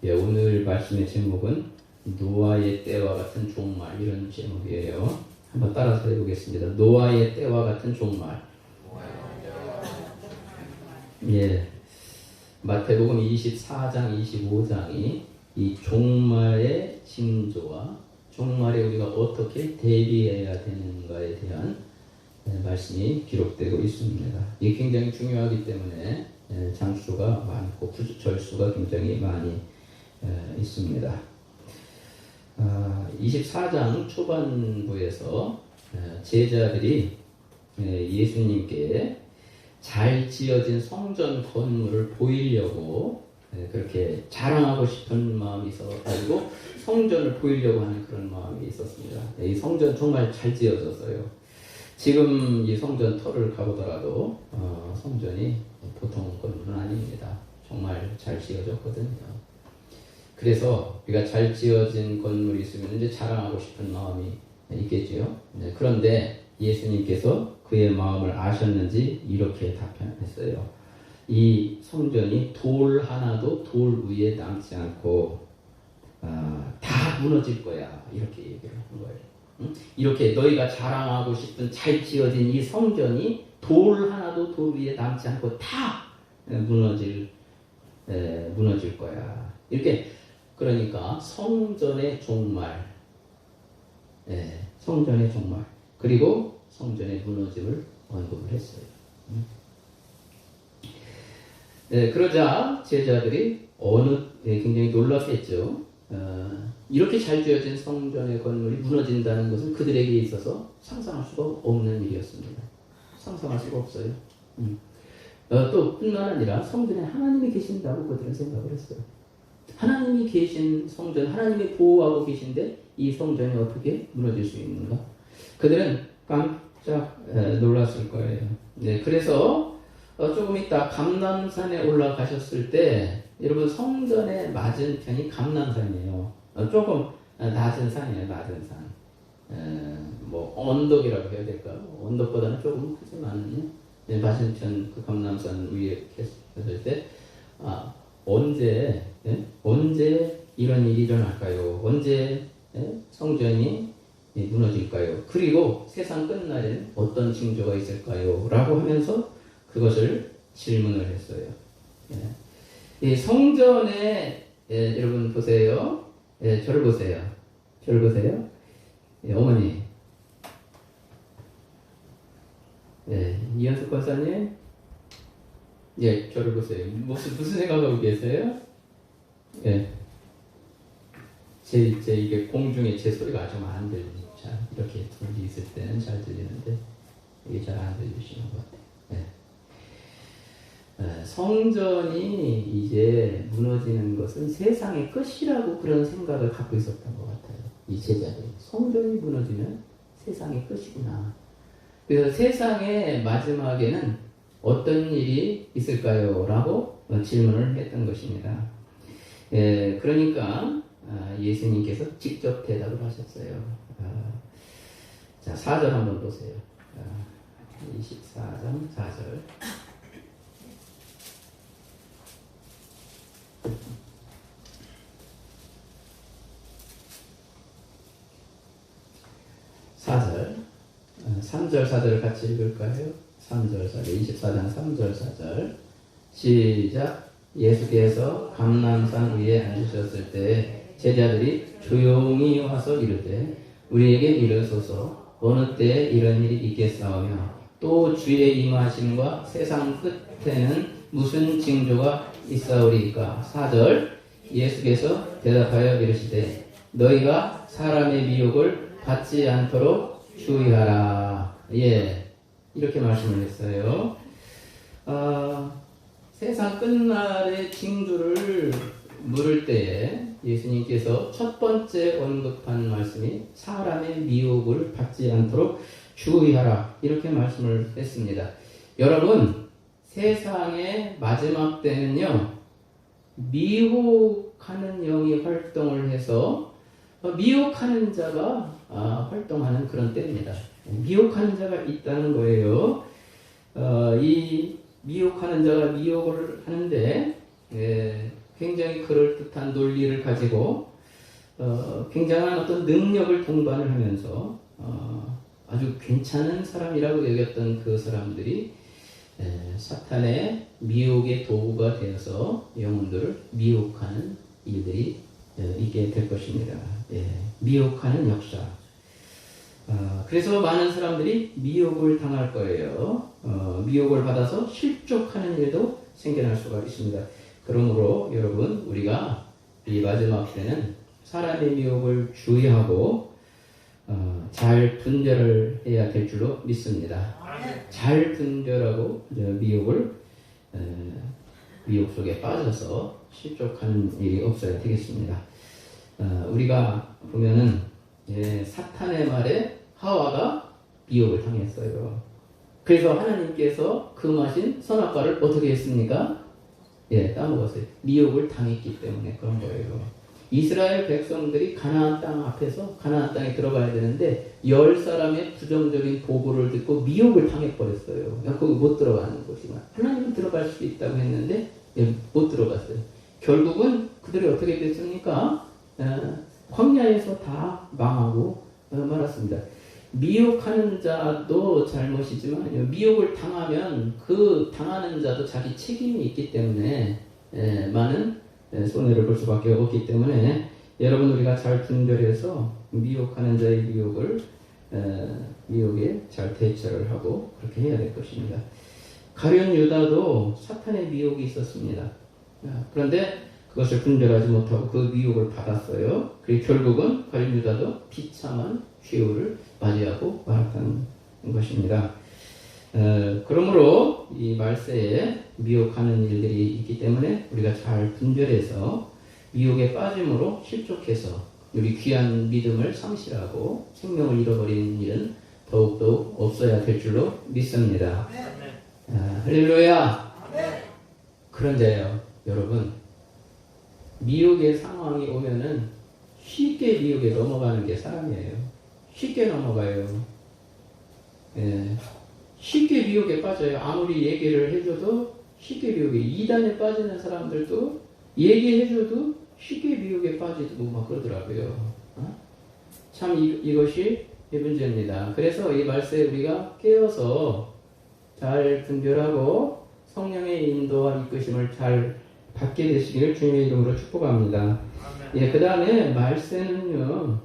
예, 오늘 말씀의 제목은 노아의 때와 같은 종말, 이런 제목이에요. 한번 따라서 해보겠습니다. 노아의 때와 같은 종말. 예, 마태복음 24장, 25장이 이 종말의 징조와 종말에 우리가 어떻게 대비해야 되는가에 대한 말씀이 기록되고 있습니다. 이게 굉장히 중요하기 때문에 장수가 많고 절수가 굉장히 많이 있습니다. 24장 초반부에서 제자들이 예수님께 잘 지어진 성전 건물을 보이려고 그렇게 자랑하고 싶은 마음이 있어가지고 성전을 보이려고 하는 그런 마음이 있었습니다. 이 성전 정말 잘 지어졌어요. 지금 이 성전 터를 가보더라도 성전이 보통 건물은 아닙니다. 정말 잘 지어졌거든요. 그래서 우리가 잘 지어진 건물이 있으면 이제 자랑하고 싶은 마음이 있겠지요. 그런데 예수님께서 그의 마음을 아셨는지 이렇게 답변했어요. 이 성전이 돌 하나도 돌 위에 남지 않고 다 무너질 거야. 이렇게 얘기를 한 거예요. 이렇게 너희가 자랑하고 싶은 잘 지어진 이 성전이 돌 하나도 돌 위에 남지 않고 다 무너질 거야. 이렇게 그러니까 성전의 종말, 성전의 종말, 그리고 성전의 무너짐을 언급을 했어요. 그러자 제자들이 굉장히 놀랐겠죠. 이렇게 잘 지어진 성전의 건물이 무너진다는 것은 그들에게 있어서 상상할 수가 없는 일이었습니다. 상상할 수가 없어요. 또 뿐만 아니라 성전에 하나님이 계신다고 그들은 생각을 했어요. 하나님이 계신 성전, 하나님이 보호하고 계신데 이 성전이 어떻게 무너질 수 있는가? 그들은 깜짝 놀랐을 거예요. 그래서 조금 이따 감람산에 올라가셨을 때 여러분 성전의 맞은편이 감람산이에요. 조금 낮은 산이에요. 낮은 산. 뭐 언덕이라고 해야 될까? 언덕보다는 조금 크지만 맞은편 그 감람산 위에 계셨을 때 언제 이런 일이 일어날까요? 언제 성전이 무너질까요? 그리고 세상 끝날엔 어떤 징조가 있을까요? 라고 하면서 그것을 질문을 했어요. 이 성전에 여러분 보세요. 저를 보세요. 저를 보세요. 어머니. 이현숙 권사님. 저를 보세요. 무슨 생각하고 계세요? 이게 공중에 제 소리가 아주 안 들리죠. 이렇게 둘이 있을 때는 잘 들리는데 이게 잘 안 들리시는 것 같아요. 성전이 이제 무너지는 것은 세상의 끝이라고 그런 생각을 갖고 있었던 것 같아요. 이 제자들이. 성전이 무너지면 세상의 끝이구나. 그래서 세상의 마지막에는 어떤 일이 있을까요? 라고 질문을 했던 것입니다. 그러니까 예수님께서 직접 대답을 하셨어요. 자, 4절 한번 보세요. 24장 4절. (4절) 3절 4절 같이 읽을까요? 3절 4절 24장 3절 4절 시작. 예수께서 감람산 위에 앉으셨을 때 제자들이 조용히 와서 이르되 우리에게 이르소서 어느 때에 이런 일이 있겠사오며 또 주의 임하심과 세상 끝에는 무슨 징조가 있사오리이까. 4절 예수께서 대답하여 이르시되 너희가 사람의 미혹을 받지 않도록 주의하라. 이렇게 말씀을 했어요. 세상 끝날의 징조를 물을 때에 예수님께서 첫 번째 언급한 말씀이 사람의 미혹을 받지 않도록 주의하라. 이렇게 말씀을 했습니다. 여러분, 세상의 마지막 때는요, 미혹하는 영이 활동을 해서 미혹하는 자가 활동하는 그런 때입니다. 미혹하는 자가 있다는 거예요. 이 미혹하는 자가 미혹을 하는데 굉장히 그럴듯한 논리를 가지고 굉장한 어떤 능력을 동반을 하면서 아주 괜찮은 사람이라고 여겼던 그 사람들이 사탄의 미혹의 도구가 되어서 영혼들을 미혹하는 일들이 있게 될 것입니다. 미혹하는 역사. 그래서 많은 사람들이 미혹을 당할 거예요. 미혹을 받아서 실족하는 일도 생겨날 수가 있습니다. 그러므로 여러분, 우리가 이 마지막 때는 사람의 미혹을 주의하고 잘 분별을 해야 될 줄로 믿습니다. 잘 분별하고 미혹 속에 빠져서 실족하는 일이 없어야 되겠습니다. 우리가 보면은 사탄의 말에 하와가 미혹을 당했어요. 그래서 하나님께서 금하신 선악과를 어떻게 했습니까? 따먹었어요. 미혹을 당했기 때문에 그런 거예요. 이스라엘 백성들이 가나안 땅 앞에서 가나안 땅에 들어가야 되는데 10사람의 부정적인 보고를 듣고 미혹을 당해버렸어요. 거기 못 들어가는 곳이만. 하나님은 들어갈 수 있다고 했는데 못 들어갔어요. 결국은 그들이 어떻게 됐습니까? 광야에서 다 망하고 말았습니다. 미혹하는 자도 잘못이지만 미혹을 당하면 그 당하는 자도 자기 책임이 있기 때문에 많은 손해를 볼 수밖에 없기 때문에 여러분, 우리가 잘 분별해서 미혹하는 자의 미혹에 잘 대처를 하고 그렇게 해야 될 것입니다. 가룟 유다도 사탄의 미혹이 있었습니다. 그런데 그것을 분별하지 못하고 그 미혹을 받았어요. 그리고 결국은 가룟 유다도 비참한 최후를 맞이하고 말았다는 것입니다. 그러므로 이 말세에 미혹하는 일들이 있기 때문에 우리가 잘 분별해서 미혹에 빠짐으로 실족해서 우리 귀한 믿음을 상실하고 생명을 잃어버리는 일은 더욱더욱 없어야 될 줄로 믿습니다. 할렐루야. 그런데요, 여러분, 미혹의 상황이 오면은 쉽게 미혹에 넘어가는 게 사람이에요. 쉽게 넘어가요. 쉽게 미혹에 빠져요. 아무리 얘기를 해줘도 쉽게 미혹에, 이단에 빠지는 사람들도 얘기해줘도 쉽게 미혹에 빠지고 막 그러더라고요. 참 이것이 문제입니다. 그래서 이 말씀에 우리가 깨어서 잘 분별하고 성령의 인도와 이끄심을 잘 받게 되시기를 주님의 이름으로 축복합니다. 그 다음에 말세는요,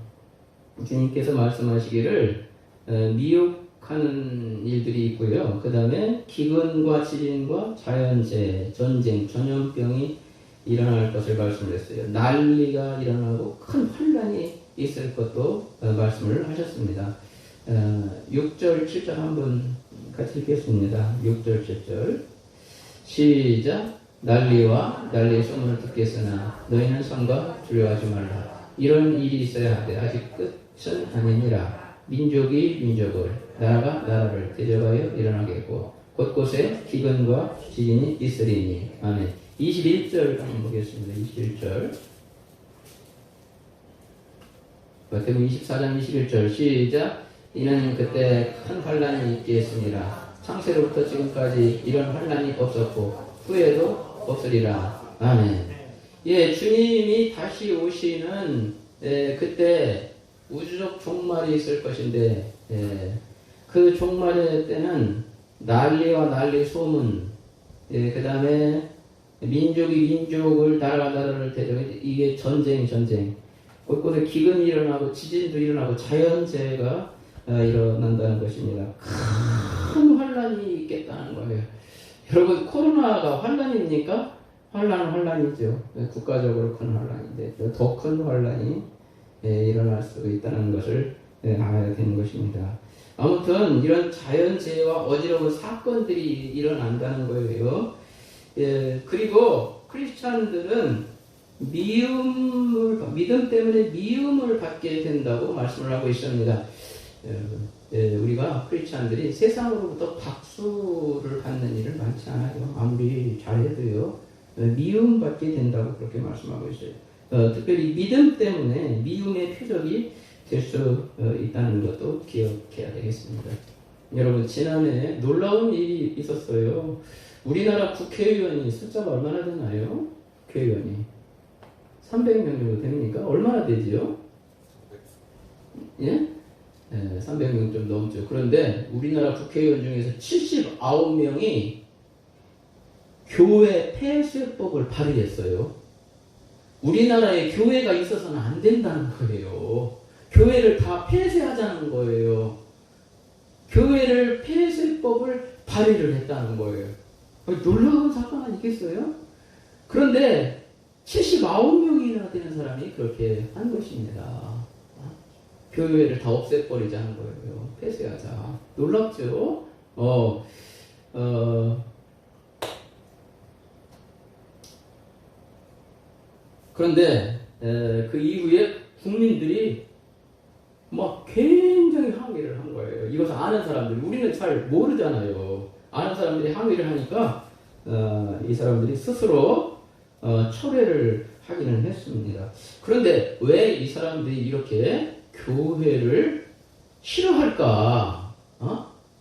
주님께서 말씀하시기를 미혹하는 일들이 있고요. 그 다음에 기근과 지진과 자연재해, 전쟁, 전염병이 일어날 것을 말씀했어요. 난리가 일어나고 큰 환란이 있을 것도 말씀을 하셨습니다. 6절, 7절 한번 같이 읽겠습니다. 6절, 7절 시작. 난리와 난리의 소문을 듣겠으나 너희는 성과 두려워하지 말라. 이런 일이 있어야 하되 아직 끝은 아니니라. 민족이 민족을, 나라가 나라를 대적하여 일어나겠고 곳곳에 기근과 지진이 있으리니. 아멘. 21절 한번 보겠습니다. 21절 마태복음 24장 21절 시작. 이는 그때 큰 환란이 있겠습니다. 창세로부터 지금까지 이런 환란이 없었고 후에도 없으리라. 아멘. 주님이 다시 오시는 그때 우주적 종말이 있을 것인데 그 종말의 때는 난리와 난리 소문, 그 다음에 민족이 민족을, 나라가 나라를 대적해, 이게 전쟁 곳곳에 기근이 일어나고 지진도 일어나고 자연재해가 일어난다는 것입니다. 큰 환란이 있겠다는 거예요. 여러분, 코로나가 환란입니까? 환란이죠. 국가적으로 큰 환란인데 더 큰 환란이 일어날 수 있다는 것을 알아야 되는 것입니다. 아무튼 이런 자연재해와 어지러운 사건들이 일어난다는 거예요. 그리고 크리스찬들은 믿음 때문에 미움을 받게 된다고 말씀을 하고 있습니다. 우리가 크리스찬들이 세상으로부터 박수를 받는 일은 많지 않아요. 아무리 잘해도요, 미움 받게 된다고 그렇게 말씀하고 있어요. 특별히 믿음 때문에 미움의 표적이 될 수 있다는 것도 기억해야 되겠습니다. 여러분, 지난해 놀라운 일이 있었어요. 우리나라 국회의원이 숫자가 얼마나 되나요? 국회의원이 300명 정도 됩니까? 얼마나 되지요? 예? 300명 좀 넘죠. 그런데 우리나라 국회의원 중에서 79명이 교회 폐쇄법을 발의했어요. 우리나라에 교회가 있어서는 안 된다는 거예요. 교회를 다 폐쇄하자는 거예요. 교회를 폐쇄법을 발의를 했다는 거예요. 놀라운 사건 아니겠어요? 그런데 79명이나 되는 사람이 그렇게 한 것입니다. 교회를 다 없애버리자는 거예요. 폐쇄하자. 놀랍죠? 그런데 그 이후에 국민들이 막 굉장히 항의를 한 거예요. 이것을 아는 사람들, 우리는 잘 모르잖아요. 아는 사람들이 항의를 하니까 이 사람들이 스스로 철회를 하기는 했습니다. 그런데 왜 이 사람들이 이렇게 교회를 싫어할까?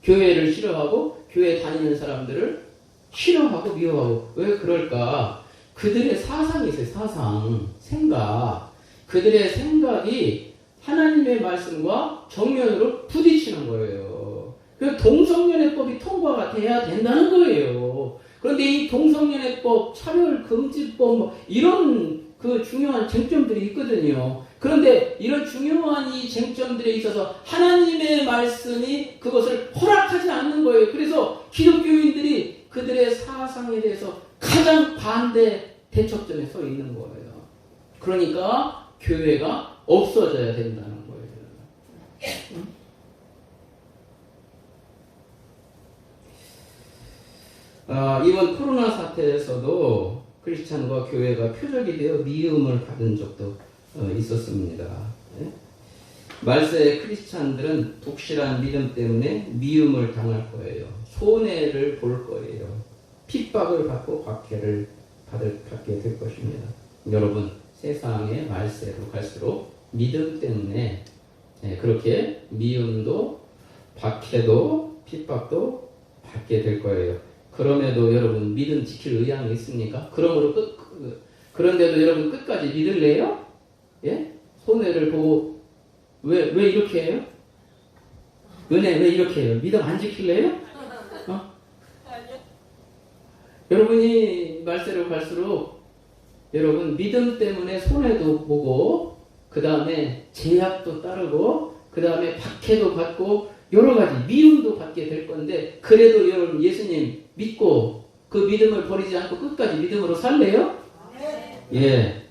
교회를 싫어하고 교회 다니는 사람들을 싫어하고 미워하고 왜 그럴까? 그들의 사상이 있어요. 사상, 생각. 그들의 생각이 하나님의 말씀과 정면으로 부딪히는 거예요. 그 동성연애법이 통과가 돼야 된다는 거예요. 그런데 이 동성연애법, 차별금지법 이런 그 중요한 쟁점들이 있거든요. 그런데 이런 중요한 이 쟁점들에 있어서 하나님의 말씀이 그것을 허락하지 않는 거예요. 그래서 기독교인들이 그들의 사상에 대해서 가장 반대 대척점에 서 있는 거예요. 그러니까 교회가 없어져야 된다는 거예요. 이번 코로나 사태에서도 크리스찬과 교회가 표적이 되어 미움을 받은 적도 있었습니다. 말세의 크리스찬들은 독실한 믿음 때문에 미움을 당할 거예요. 손해를 볼 거예요. 핍박을 받고 박해를 받게 될 것입니다. 여러분, 세상의 말세로 갈수록 믿음 때문에 그렇게 미움도 박해도 핍박도 받게 될 거예요. 그럼에도 여러분 믿음 지킬 의향이 있습니까? 그런데도 여러분 끝까지 믿을래요? 예? 손해를 보고 왜 이렇게 해요? 은혜 왜 이렇게 해요? 믿음 안 지킬래요? 여러분이 말세로 갈수록 여러분 믿음 때문에 손해도 보고 그 다음에 제약도 따르고 그 다음에 박해도 받고 여러 가지 미움도 받게 될 건데 그래도 여러분 예수님 믿고 그 믿음을 버리지 않고 끝까지 믿음으로 살래요? 예.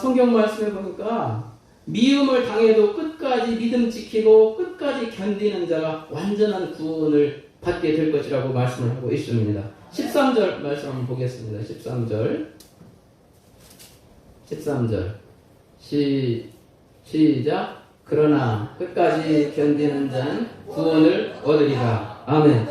성경 말씀에 보니까 미움을 당해도 끝까지 믿음 지키고 끝까지 견디는 자가 완전한 구원을 받게 될 것이라고 말씀을 하고 있습니다. 13절 말씀 한번 보겠습니다. 13절 시작. 그러나 끝까지 견디는 자는 구원을 얻으리라. 아멘.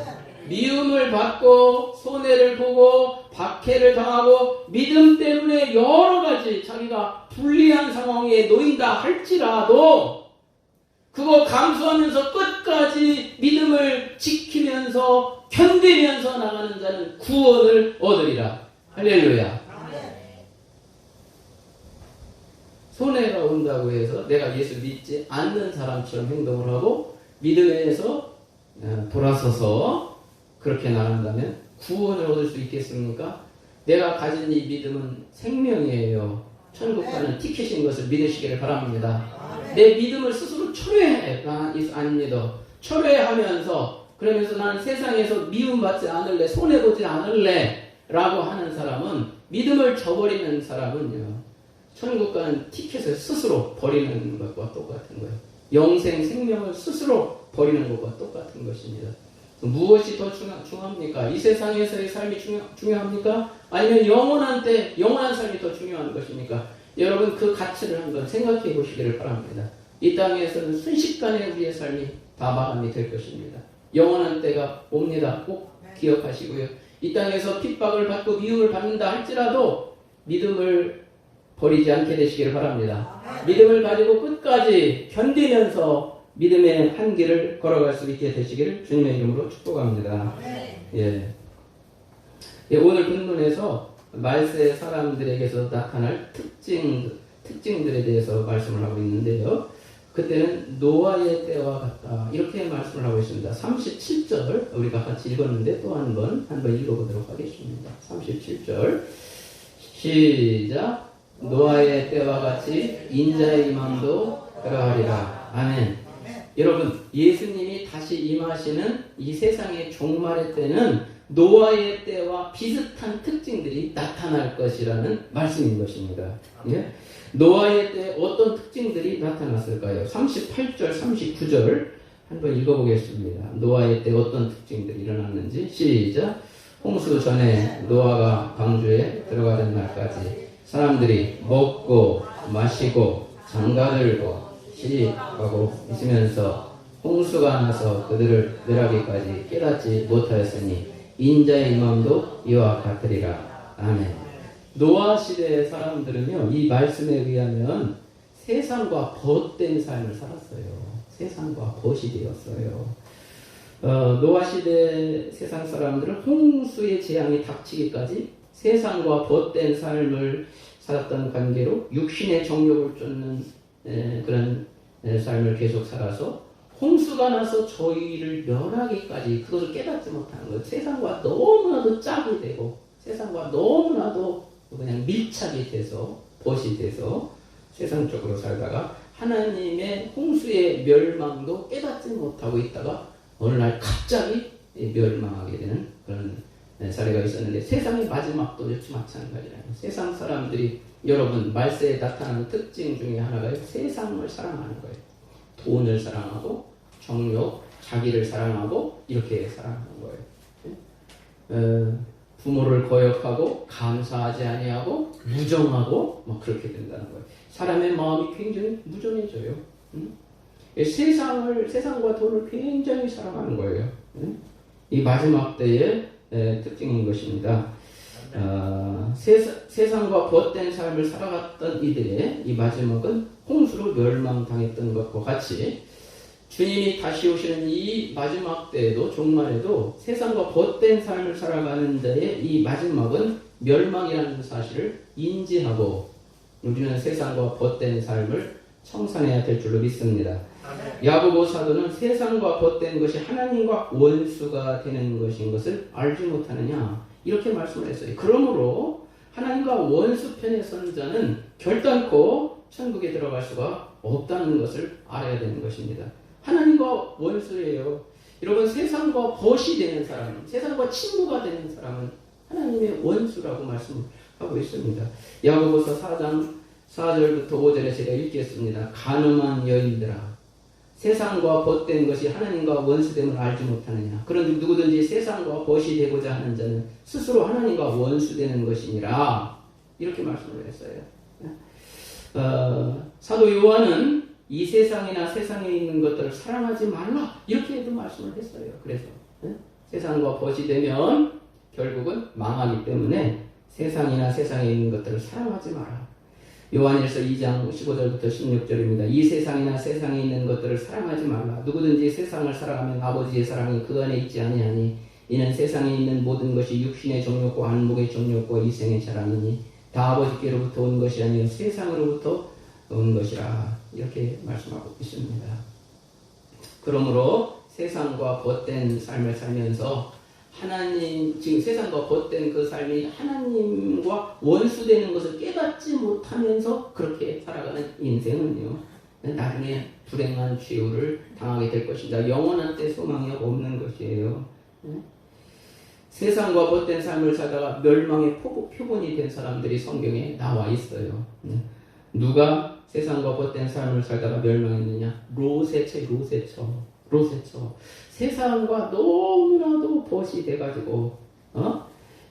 미움을 받고 손해를 보고 박해를 당하고 믿음 때문에 여러 가지 자기가 불리한 상황에 놓인다 할지라도 그거 감수하면서 끝까지 믿음을 지키면서 견디면서 나가는 자는 구원을 얻으리라. 할렐루야. 손해가 온다고 해서 내가 예수 믿지 않는 사람처럼 행동을 하고 믿음에서 돌아서서 그렇게 나간다면 구원을 얻을 수 있겠습니까? 내가 가진 이 믿음은 생명이에요. 천국 가는 티켓인 것을 믿으시기를 바랍니다. 내 믿음을 스스로 철회해. 아닙니다. 철회하면서 그러면서 나는 세상에서 미움받지 않을래, 손해보지 않을래 라고 하는 사람은 믿음을 저버리는 사람은요. 천국 가는 티켓을 스스로 버리는 것과 똑같은 거예요. 영생 생명을 스스로 버리는 것과 똑같은 것입니다. 무엇이 더 중요합니까? 이 세상에서의 삶이 중요합니까? 아니면 영원한 삶이 더 중요한 것입니까? 여러분 그 가치를 한번 생각해 보시기를 바랍니다. 이 땅에서는 순식간에 우리의 삶이 다 마감이 될 것입니다. 영원한 때가 옵니다. 꼭 기억하시고요. 이 땅에서 핍박을 받고 미움을 받는다 할지라도 믿음을 버리지 않게 되시기를 바랍니다. 믿음을 가지고 끝까지 견디면서 믿음의 한 길을 걸어갈 수 있게 되시기를 주님의 이름으로 축복합니다. 예. 오늘 본문에서 말세 사람들에게서 나타날 특징들에 대해서 말씀을 하고 있는데요. 그때는 노아의 때와 같다. 이렇게 말씀을 하고 있습니다. 37절 우리가 같이 읽었는데 또 한 번 읽어보도록 하겠습니다. 37절 시작. 노아의 때와 같이 인자의 임함도 그러하리라. 아멘. 여러분, 예수님이 다시 임하시는 이 세상의 종말의 때는 노아의 때와 비슷한 특징들이 나타날 것이라는 말씀인 것입니다. 예? 노아의 때 어떤 특징들이 나타났을까요? 38절, 39절 한번 읽어보겠습니다. 노아의 때 어떤 특징들이 일어났는지 시작. 홍수 전에 노아가 방주에 들어가던 날까지 사람들이 먹고 마시고 장가들고 시집하고 있으면서 홍수가 나서 그들을 멸하기까지 깨닫지 못하였으니 인자의 임함도 이와 같으리라. 아멘. 노아 시대의 사람들은요, 이 말씀에 의하면 세상과 벗된 삶을 살았어요. 세상과 벗이 되었어요. 노아 시대 세상 사람들은 홍수의 재앙이 닥치기까지 세상과 벗된 삶을 살았던 관계로 육신의 정욕을 쫓는 그런 삶을 계속 살아서 홍수가 나서 저희를 멸하기까지 그것을 깨닫지 못하는 거예요. 세상과 너무나도 짝이 되고 세상과 너무나도 그냥 밀착이 돼서 벗이 돼서 세상적으로 살다가 하나님의 홍수의 멸망도 깨닫지 못하고 있다가 어느 날 갑자기 멸망하게 되는 그런 사례가 있었는데 세상의 마지막도 역시 마찬가지예요. 세상 사람들이 여러분 말세에 나타나는 특징 중에 하나가 세상을 사랑하는 거예요. 돈을 사랑하고 정욕, 자기를 사랑하고 이렇게 사랑하는 거예요. 부모를 거역하고 감사하지 아니하고 무정하고 막 그렇게 된다는 거예요. 사람의 마음이 굉장히 무정해져요. 세상과 돈을 굉장히 사랑하는 거예요. 이 마지막 때의 특징인 것입니다. 세상과 벗된 삶을 살아갔던 이들의 이 마지막은 홍수로 멸망당했던 것과 같이 주님이 다시 오시는 이 마지막 때에도 종말에도 세상과 벗된 삶을 살아가는 자의 이 마지막은 멸망이라는 사실을 인지하고 우리는 세상과 벗된 삶을 청산해야 될 줄로 믿습니다. 야고보 사도는 세상과 벗된 것이 하나님과 원수가 되는 것인 것을 알지 못하느냐 이렇게 말씀을 했어요. 그러므로 하나님과 원수 편에 선 자는 결단코 천국에 들어갈 수가 없다는 것을 알아야 되는 것입니다. 하나님과 원수예요. 여러분 세상과 벗이 되는 사람, 세상과 친구가 되는 사람은 하나님의 원수라고 말씀하고 있습니다. 야고보서 4장 4절부터 5절에 제가 읽겠습니다. 간음한 여인들아 세상과 벗된 것이 하나님과 원수됨을 알지 못하느냐. 그런데 누구든지 세상과 벗이 되고자 하는 자는 스스로 하나님과 원수되는 것이니라. 이렇게 말씀을 했어요. 사도 요한은 이 세상이나 세상에 있는 것들을 사랑하지 말라. 이렇게도 말씀을 했어요. 그래서 세상과 벗이 되면 결국은 망하기 때문에 세상이나 세상에 있는 것들을 사랑하지 마라. 요한일서 2장 15절부터 16절입니다. 이 세상이나 세상에 있는 것들을 사랑하지 말라. 누구든지 세상을 사랑하면 아버지의 사랑이 그 안에 있지 아니하니 이는 세상에 있는 모든 것이 육신의 정욕과 안목의 정욕과 이생의 자랑이니 다 아버지께로부터 온 것이 아니요 세상으로부터 온 것이라. 이렇게 말씀하고 있습니다. 그러므로 세상과 벗된 삶을 살면서 지금 세상과 벗된 그 삶이 하나님과 원수되는 것을 깨닫지 못하면서 그렇게 살아가는 인생은요, 나중에 불행한 최후를 당하게 될 것입니다. 영원한 때 소망이 없는 것이에요. 세상과 벗된 삶을 살다가 멸망의 표본이 된 사람들이 성경에 나와 있어요. 누가 세상과 벗된 삶을 살다가 멸망했느냐? 로세처. 세상과 너무나도 벗이 돼가지고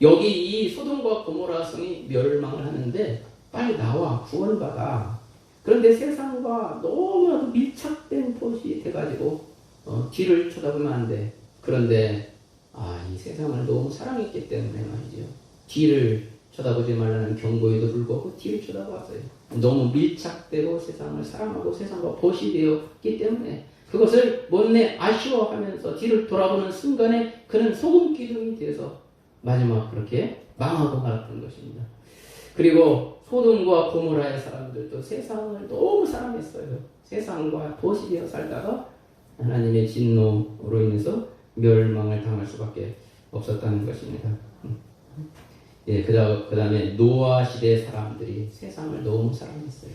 여기 이 소돔과 고모라 성이 멸망을 하는데 빨리 나와 구원받아. 그런데 세상과 너무나도 밀착된 벗이 돼가지고 뒤를 쳐다보면 안 돼. 그런데 이 세상을 너무 사랑했기 때문에 말이죠. 뒤를 쳐다보지 말라는 경고에도 불구하고 뒤를 쳐다봤어요. 너무 밀착되고 세상을 사랑하고 세상과 벗이 되었기 때문에 그것을 못내 아쉬워하면서 뒤를 돌아보는 순간에 그는 소금 기둥이 되어서 마지막 그렇게 망하고 말았던 것입니다. 그리고 소돔과 고모라의 사람들도 세상을 너무 사랑했어요. 세상과 도시되어 살다가 하나님의 진노로 인해서 멸망을 당할 수밖에 없었다는 것입니다. 예, 그 다음에 노아 시대 사람들이 세상을 너무 사랑했어요.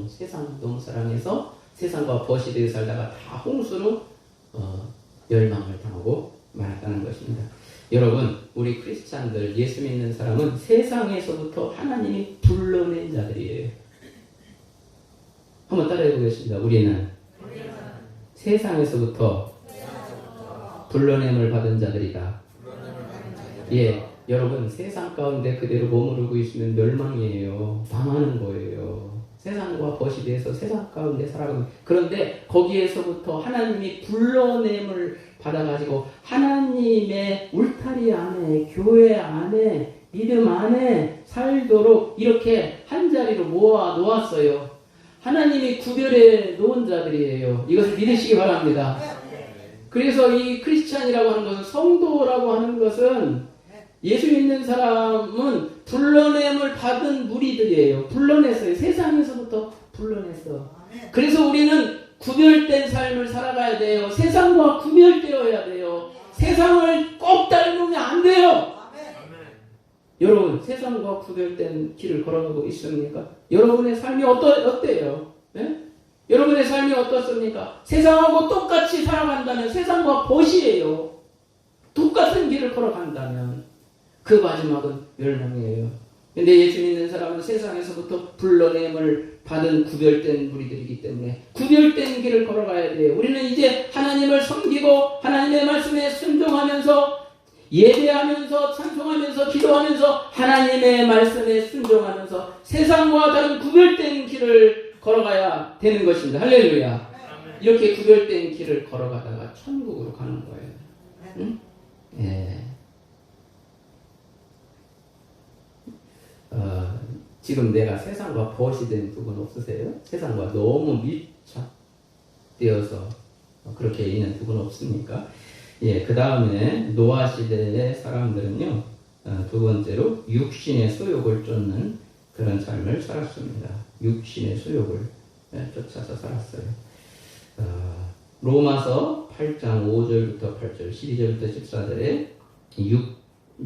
세상을 너무 사랑해서 세상과 거시되어 살다가 다 홍수로 멸망을 당하고 말았다는 것입니다. 여러분, 우리 크리스찬들, 예수 믿는 사람은 세상에서부터 하나님이 불러낸 자들이에요. 한번 따라해 보겠습니다. 우리는 세상에서부터 불러냄을 받은 자들이다. 예, 여러분, 세상 가운데 그대로 머무르고 있으면 멸망이에요. 망하는 거예요. 세상과 거시대에서 세상 가운데 살아가는. 그런데 거기에서부터 하나님이 불러냄을 받아가지고 하나님의 울타리 안에, 교회 안에, 믿음 안에 살도록 이렇게 한자리로 모아 놓았어요. 하나님이 구별해 놓은 자들이에요. 이것을 믿으시기 바랍니다. 그래서 이 크리스찬이라고 하는 것은, 성도라고 하는 것은, 예수 믿는 사람은 불러냄을 받은 무리들이에요. 불러냈어요. 세상에서부터 불러냈어. 그래서 우리는 구별된 삶을 살아가야 돼요. 세상과 구별되어야 돼요. 세상을 꼭 닮으면 안 돼요. 여러분, 세상과 구별된 길을 걸어가고 있습니까? 여러분의 삶이 어때요? 네? 여러분의 삶이 어떻습니까? 세상하고 똑같이 살아간다면 세상과 벗이에요. 똑같은 길을 걸어간다면 그 마지막은 멸망이에요. 근데 예수 믿는 사람은 세상에서부터 불러냄을 받은 구별된 무리들이기 때문에 구별된 길을 걸어가야 돼요. 우리는 이제 하나님을 섬기고 하나님의 말씀에 순종하면서, 예배하면서, 찬송하면서, 기도하면서, 하나님의 말씀에 순종하면서 세상과 다른 구별된 길을 걸어가야 되는 것입니다. 할렐루야. 이렇게 구별된 길을 걸어가다가 천국으로 가는 거예요. 응? 예. 지금 내가 세상과 벗이된 부분 없으세요? 세상과 너무 밀착되어서 그렇게 있는 부분 없습니까? 예, 그 다음에 노아 시대의 사람들은요, 두 번째로 육신의 소욕을 쫓는 그런 삶을 살았습니다. 육신의 소욕을 쫓아서 살았어요. 로마서 8장 5절부터 8절, 12절부터 14절에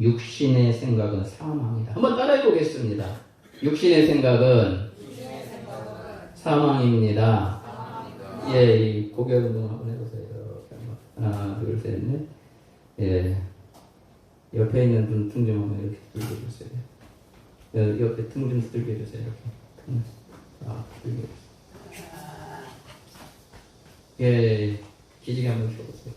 육신의 생각은 사망이다. 한번 따라해 보겠습니다. 육신의 생각은 사망입니다. 예, 이 고개 운동 한번 해보세요. 이렇게 하나, 둘, 셋, 넷. 예, 옆에 있는 분 등 좀 한번 이렇게 들겨주세요. 옆에 등 좀 들겨주세요. 이렇게. 들겨주세요. 예, 기지개 한번 펴보세요.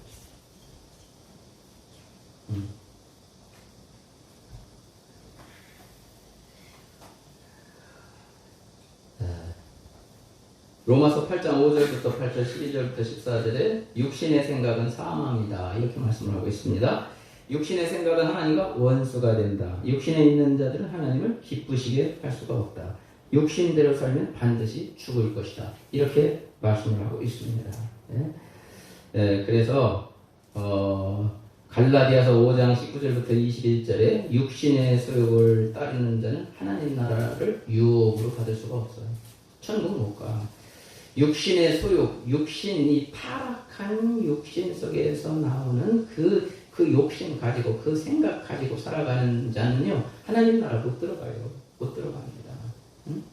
로마서 8장 5절부터 8절 12절부터 14절에 육신의 생각은 사망이다, 이렇게 말씀을 하고 있습니다. 육신의 생각은 하나님과 원수가 된다. 육신에 있는 자들은 하나님을 기쁘시게 할 수가 없다. 육신대로 살면 반드시 죽을 것이다, 이렇게 말씀을 하고 있습니다. 그래서 갈라디아서 5장 19절부터 21절에 육신의 소욕을 따르는 자는 하나님 나라를 유업으로 받을 수가 없어요. 천국 못 가. 육신의 소욕, 육신이 타락한 육신 속에서 나오는 그 욕심 가지고, 그 생각 가지고 살아가는 자는요, 하나님 나라 못 들어가요. 못 들어갑니다. 응?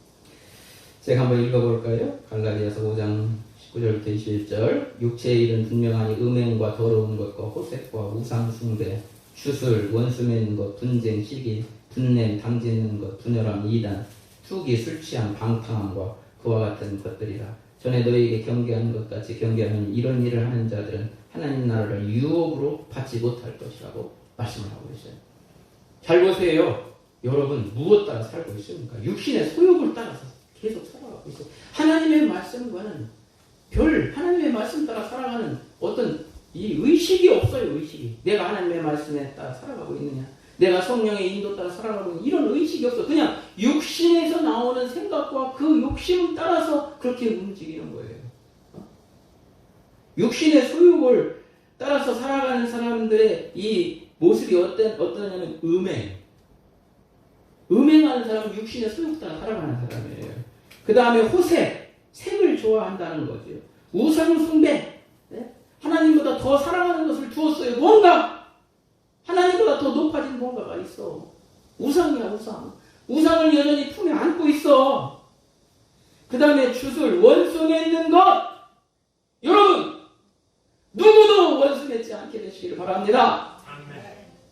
제가 한번 읽어볼까요? 갈라디아서 5장 19절부터 21절. 육체의 일은 분명하니 음행과 더러운 것과 호색과 우상 숭배, 주술, 원수 맺는 것, 분쟁, 시기, 분냄, 당짓는 것, 분열함, 이단, 투기, 술 취함, 방탕함과 그와 같은 것들이라. 전에 너희에게 경계하는 것 같이 경계하는 이런 일을 하는 자들은 하나님 나라를 유업으로 받지 못할 것이라고 말씀을 하고 있어요. 잘 보세요. 여러분, 무엇 따라 살고 있습니까? 육신의 소욕을 따라서 계속 살아가고 있어요. 하나님의 말씀과는 하나님의 말씀 따라 살아가는 어떤 이 의식이 없어요. 의식이. 내가 하나님의 말씀에 따라 살아가고 있느냐, 내가 성령의 인도 따라 살아가고 있는 이런 의식이 없어. 그냥 육신에서 나오는 생각과 그 욕심을 따라서 그렇게 움직이는 거예요. 육신의 소욕을 따라서 살아가는 사람들의 이 모습이 어떠냐면 음행, 음행하는 사람은 육신의 소욕 따라 살아가는 사람이에요. 그 다음에 호색, 색을 좋아한다는 거죠. 우상 숭배, 네? 하나님보다 더 사랑하는 것을 두었어요. 뭔가 하나님보다 더 높아진 뭔가가 있어. 우상이야, 우상. 우상을 여전히 품에 안고 있어. 그 다음에 주술, 원수 맺는 것. 여러분, 누구도 원수 맺지 않게 되시기를 바랍니다.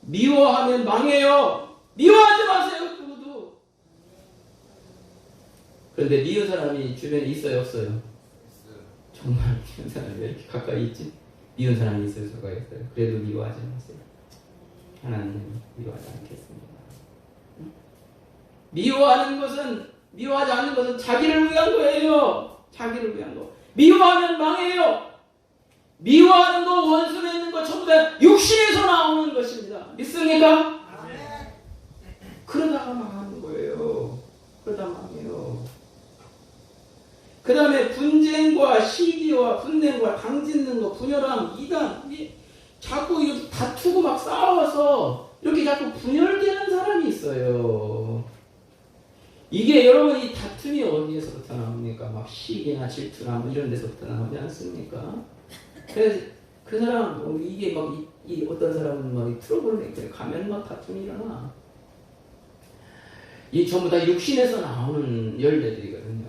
미워하면 망해요. 미워하지 마세요, 누구도. 그런데 미운 사람이 주변에 있어요, 없어요? 정말 미운 사람이 왜 이렇게 가까이 있지? 미운 사람이 있을 수가 있어요. 그래도 미워하지 마세요. 하나님 미워하지 않겠습니다. 미워하지 않는 것은 자기를 위한 거예요. 자기를 위한 거. 미워하면 망해요. 미워하는 거, 원수 맺는 거 전부 다 육신에서 나오는 것입니다. 믿습니까? 그러다가 망하는 거예요. 그러다 망해요. 그 다음에 분쟁과 시기와 분쟁과 당짓는 거, 분열함, 이단, 자꾸 이렇게 다투고 막 싸워서 이렇게 자꾸 분열되는 사람이 있어요. 이게 여러분 이 다툼이 어디에서부터 나옵니까? 막 시기나 질투나 뭐 이런 데서부터 나오지 않습니까? 그래서 그 사람 이게 막 이 어떤 사람은 막 트러블을 가면 막 다툼이 일어나. 이 전부 다 육신에서 나오는 열매들이거든요.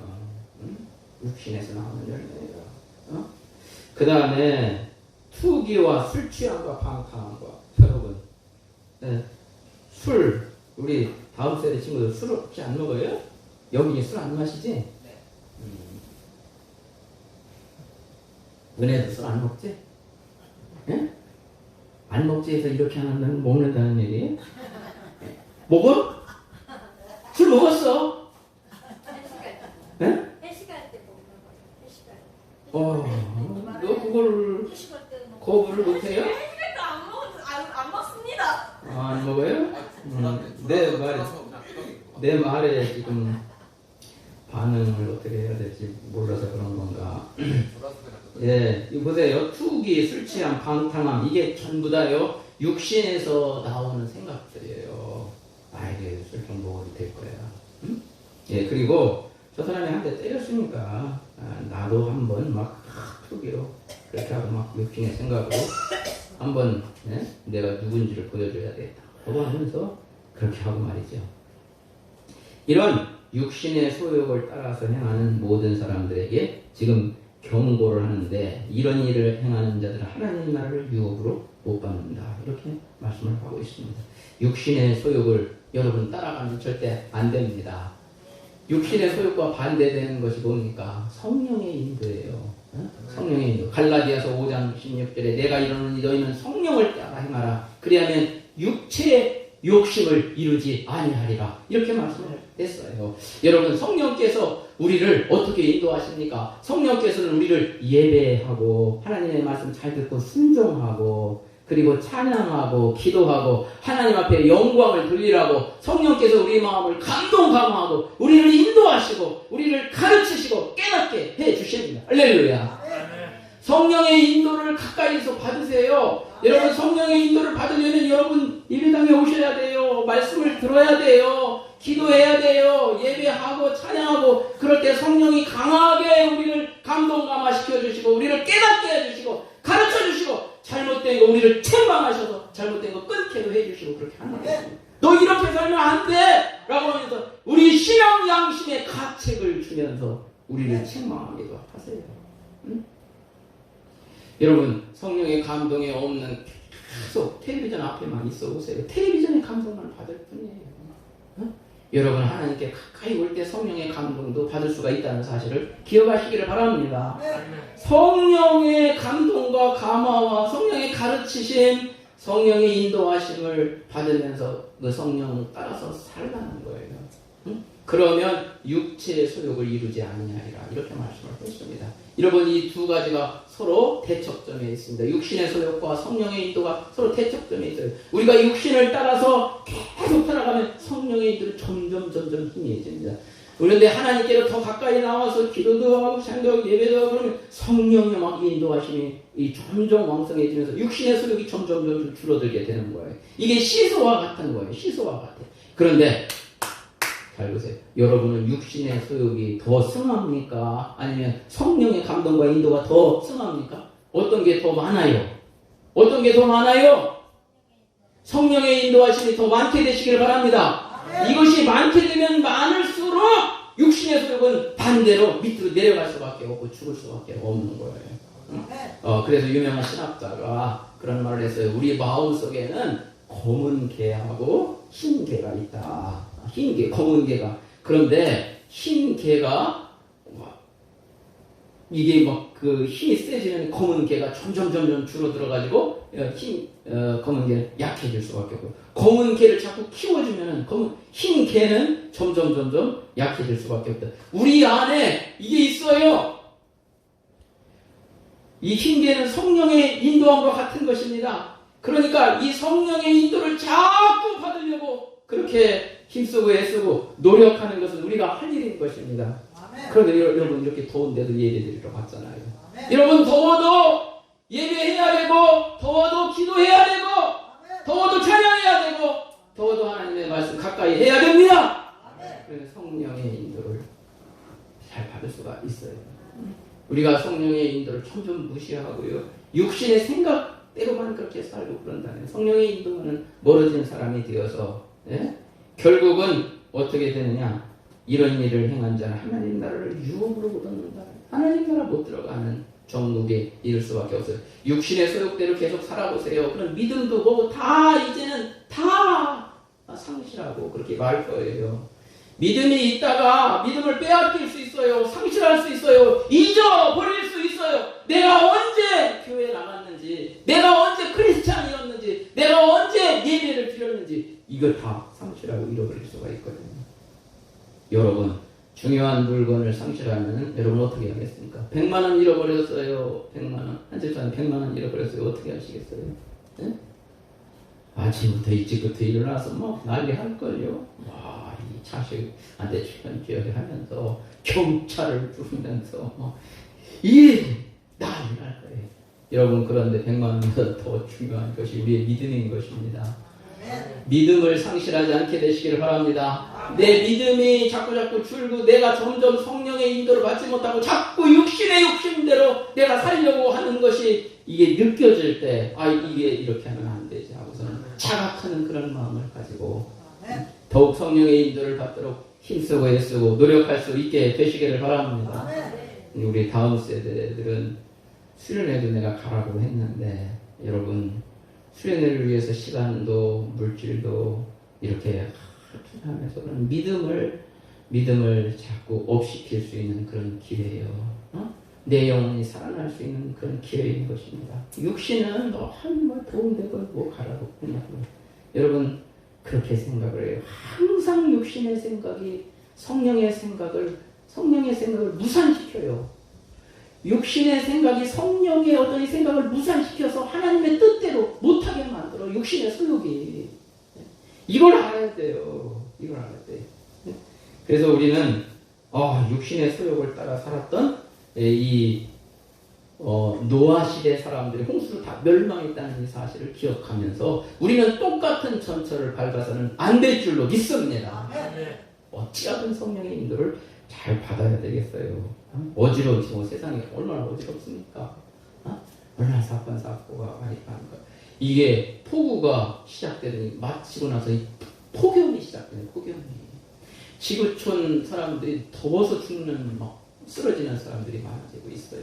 응? 육신에서 나오는 열매가. 어? 그 다음에 투기와 술 취함과 방탕함과. 여러분, 네. 술, 우리 다음 세대 친구들 술 혹시 안 먹어요? 여기 술 안 마시지? 네. 은혜도 술 안 먹지? 예? 안 먹지 해서 이렇게 하는 먹는다는 얘기예요? 먹어? 술 먹었어? 예? 회식할 때 먹는 거예요. 너 그걸 거부를 못해요? 회식할 때 안 먹습니다. 안 먹어요? 내 말에 지금 반응을 어떻게 해야 될지 몰라서 그런 건가. 예, 이거 보세요. 투기, 술 취함, 방탕함, 이게 전부 다요 육신에서 나오는 생각들이에요. 이게 술 좀 먹어도 될 거야. 응? 예, 그리고 저 사람이 한 대 때렸으니까 나도 한번 막 투기로 그렇게 하고 막 육신의 생각으로 한번 내가 누군지를 보여줘야 되겠다. 그거 하면서 그렇게 하고 말이죠. 이런 육신의 소욕을 따라서 행하는 모든 사람들에게 지금 경고를 하는데, 이런 일을 행하는 자들은 하나님 나라를 유업으로 못 받는다. 이렇게 말씀을 하고 있습니다. 육신의 소욕을 여러분 따라가면 절대 안 됩니다. 육신의 소욕과 반대되는 것이 뭡니까? 성령의 인도예요. 성령의 인도. 갈라디아서 5장 16절에 내가 이르노니 너희는 성령을 따라 행하라. 그리하면 육체의 욕심을 이루지 아니하리라. 이렇게 말씀을 했어요. 여러분, 성령께서 우리를 어떻게 인도하십니까? 성령께서는 우리를 예배하고 하나님의 말씀 잘 듣고 순종하고 그리고 찬양하고 기도하고 하나님 앞에 영광을 돌리라고 성령께서 우리 마음을 감동감화하고 우리를 인도하시고 우리를 가르치시고 깨닫게 해주십니다. 할렐루야. 성령의 인도를 가까이서 받으세요. 여러분, 성령의 인도를 받으려면 여러분 예배당에 오셔야 돼요. 말씀을 들어야 돼요. 기도해야 돼요. 예배하고 찬양하고 그럴 때 성령이 강하게 우리를 감동감화시켜 주시고 우리를 깨닫게 해주시고 가르쳐 주시고 잘못된 거 우리를 책망하셔서 잘못된 거 끊게도 해주시고 그렇게 하는 거예요. 너 이렇게 살면 안 돼! 라고 하면서 우리 신앙 양심의 가책을 주면서 우리를 책망하기도 하세요. 응? 여러분, 성령의 감동에 없는 계속 텔레비전 앞에만 있어 보세요. 텔레비전의 감동만 받을 뿐이에요. 응? 여러분, 하나님께 가까이 올 때 성령의 감동도 받을 수가 있다는 사실을 기억하시기를 바랍니다. 성령의 감동과 감화와 성령의 가르치심, 성령의 인도하심을 받으면서 그 성령을 따라서 살라는 거예요. 응? 그러면 육체의 소욕을 이루지 아니하리라. 이렇게 말씀을 했습니다. 여러분, 이 두 가지가 서로 대척점에 있습니다. 육신의 소욕과 성령의 인도가 서로 대척점에 있어요. 우리가 육신을 따라서 계속 살아가면 성령의 인도는 점점 희미해집니다. 그런데 하나님께로 더 가까이 나와서 기도도 하고 찬양도 예배도 하고 그러면 성령의 막 인도하심이 점점 왕성해지면서 육신의 소욕이 점점 줄어들게 되는 거예요. 이게 시소와 같은 거예요. 시소와 같아. 그런데 잘 보세요. 여러분은 육신의 소욕이 더 승합니까? 아니면 성령의 감동과 인도가 더 승합니까? 어떤 게 더 많아요? 어떤 게 더 많아요? 성령의 인도하심이 더 많게 되시길 바랍니다. 이것이 많게 되면 많을수록 육신의 소욕은 반대로 밑으로 내려갈 수밖에 없고 죽을 수밖에 없는 거예요. 그래서 유명한 신학자가 그런 말을 했어요. 우리 마음속에는 검은 개하고 흰 개가 있다. 흰 개, 검은 개가. 그런데 흰 개가 이게 막 그 힘이 세지면 검은 개가 점점 줄어들어가지고 검은 개는 약해질 수밖에 없고, 검은 개를 자꾸 키워주면은 흰 개는 점점 약해질 수밖에 없다. 우리 안에 이게 있어요. 이 흰 개는 성령의 인도함과 같은 것입니다. 그러니까 이 성령의 인도를 자꾸 받으려고 그렇게 힘쓰고 애쓰고 노력하는 것은 우리가 할 일인 것입니다. 그런데 여러분 이렇게 더운데도 예배드리러 갔잖아요. 여러분 더워도 예배해야 되고, 더워도 기도해야 되고, 더워도 찬양해야 되고, 더워도 하나님의 말씀 가까이 해야 됩니다. 그래서 성령의 인도를 잘 받을 수가 있어요. 우리가 성령의 인도를 점점 무시하고요, 육신의 생각대로만 그렇게 살고 그런다면 성령의 인도는 멀어진 사람이 되어서 결국은 어떻게 되느냐, 이런 일을 행한 자는 하나님 나라를 유혹으로 못 얻는다. 하나님 나라 못 들어가는 종국에 이를 수밖에 없어요. 육신의 소욕대로 계속 살아보세요. 그런 믿음도 뭐고 다 이제는 다 상실하고 그렇게 말 거예요. 믿음이 있다가 믿음을 빼앗길 수 있어요. 상실할 수 있어요. 잊어버릴 수 있어요. 내가 언제 교회 나갔는지, 내가 언제 크리스찬이었는지, 내가 언제 예배를 드렸는지, 이걸 다 상실하고 잃어버릴 수가 있거든요. 여러분, 중요한 물건을 상실하면 여러분 어떻게 하겠습니까? 100만 원 잃어버렸어요. 100만 원. 한 집사님 100만 원 잃어버렸어요. 어떻게 하시겠어요? 네? 아침부터 일찍부터 일어나서 뭐 난리 할걸요. 와, 이 자식한테 주변지역을 하면서 경찰을 부르면서 이 난리 날 거예요. 여러분, 그런데 100만 원보다 더 중요한 것이 우리의 믿음인 것입니다. 믿음을 상실하지 않게 되시기를 바랍니다. 내 믿음이 자꾸 줄고 내가 점점 성령의 인도를 받지 못하고 자꾸 육신의 욕심대로 내가 살려고 하는 것이 이게 느껴질 때, 이게 이렇게 하면 안 되지 하고서는 자각하는 그런 마음을 가지고 더욱 성령의 인도를 받도록 힘쓰고 애쓰고 노력할 수 있게 되시기를 바랍니다. 우리 다음 세대들은 수련회도 내가 가라고 했는데, 여러분 수련회를 위해서 시간도 물질도 이렇게 하면서 그런 믿음을 자꾸 업시킬 수 있는 그런 기회예요. 내 영혼이 살아날 수 있는 그런 기회인 것입니다. 육신은 뭐 도움되고 뭐 가라고 그냐고. 여러분 그렇게 생각을 해요. 항상 육신의 생각이 성령의 생각을 무산시켜요. 육신의 생각이 성령의 어떤 생각을 무산시켜서 하나님의 뜻대로 못하게 만들어. 육신의 소욕이. 이걸 알아야 돼요. 이걸 알아야 돼. 그래서 우리는 육신의 소욕을 따라 살았던 노아 시대 사람들이 홍수로 다 멸망했다는 이 사실을 기억하면서 우리는 똑같은 전철을 밟아서는 안 될 줄로 믿습니다. 어찌하든 성령의 인도를 잘 받아야 되겠어요. 어지러우시고 세상이 얼마나 어지럽습니까? 얼마나 사건사고가 많이 많은가. 이게 폭우가 시작되더니 마치고 나서 이 폭염이 시작되는 폭염이. 지구촌 사람들이 더워서 죽는 쓰러지는 사람들이 많아지고 있어요.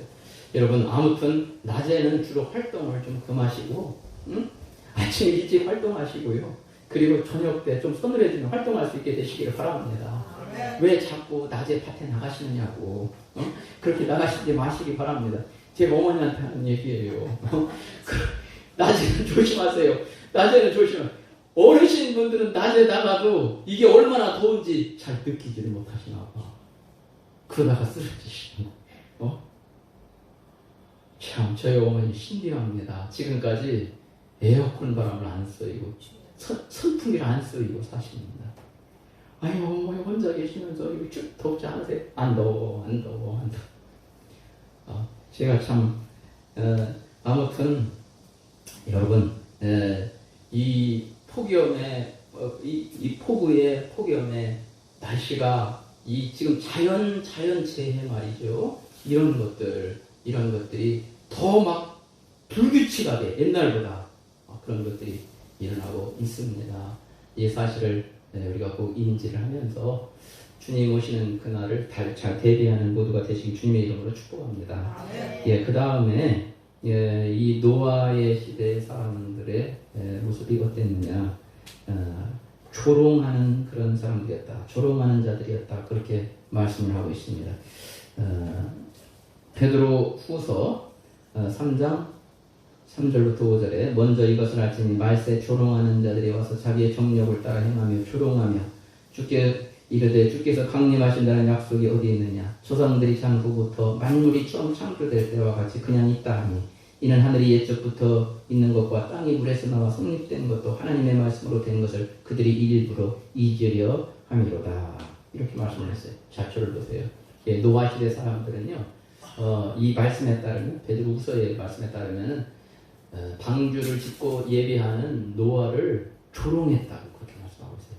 여러분 아무튼 낮에는 주로 활동을 좀 금하시고 아침 일찍 활동하시고요. 그리고 저녁 때 좀 서늘해지면 활동할 수 있게 되시기를 바랍니다. 왜 자꾸 낮에 밭에 나가시느냐고. 그렇게 나가시지 마시기 바랍니다. 제 어머니한테 하는 얘기예요. 낮에는 조심하세요. 낮에는 조심하세요. 어르신분들은 낮에 나가도 이게 얼마나 더운지 잘 느끼지를 못하시나 봐. 그러다가 쓰러지시나. 참 저희 어머니 신기합니다. 지금까지 에어컨 바람을 안 쏘이고 선풍기를 안 쏘이고 사십니다. 아유, 어머니 혼자 계시면서 이거 쭉 덥지 않으세요? 안 더워. 제가 참 아무튼 여러분 이 폭염에 이 폭우의 폭염에 날씨가 이 지금 자연재해 말이죠. 이런 것들이 더 막 불규칙하게 옛날보다 그런 것들이 일어나고 있습니다. 이 사실을 우리가 꼭 인지를 하면서 주님 오시는 그날을 잘 대비하는 모두가 되시기 주님의 이름으로 축복합니다. 예, 그 다음에 이 노아의 시대의 사람들의 모습이 어땠느냐? 조롱하는 그런 사람들이었다. 조롱하는 자들이었다. 그렇게 말씀을 하고 있습니다. 베드로 후서 3장 3절부터 5절에 먼저 이것을 알지니 말세 조롱하는 자들이 와서 자기의 정욕을 따라 행하며 조롱하며 주께 이르되 주께서 강림하신다는 약속이 어디 있느냐? 조상들이 장부부터 만물이 처음 창조될 때와 같이 그냥 있다 하니 이는 하늘이 옛적부터 있는 것과 땅이 물에서 나와 성립된 것도 하나님의 말씀으로 된 것을 그들이 일부러 잊으려 함이로다. 이렇게 말씀을 했어요. 자초를 보세요. 예, 노아 시대 사람들은요, 이 말씀에 따르면 베드로후서의 말씀에 따르면 방주를 짓고 예비하는 노아를 조롱했다고 그렇게 말씀하고 있어요.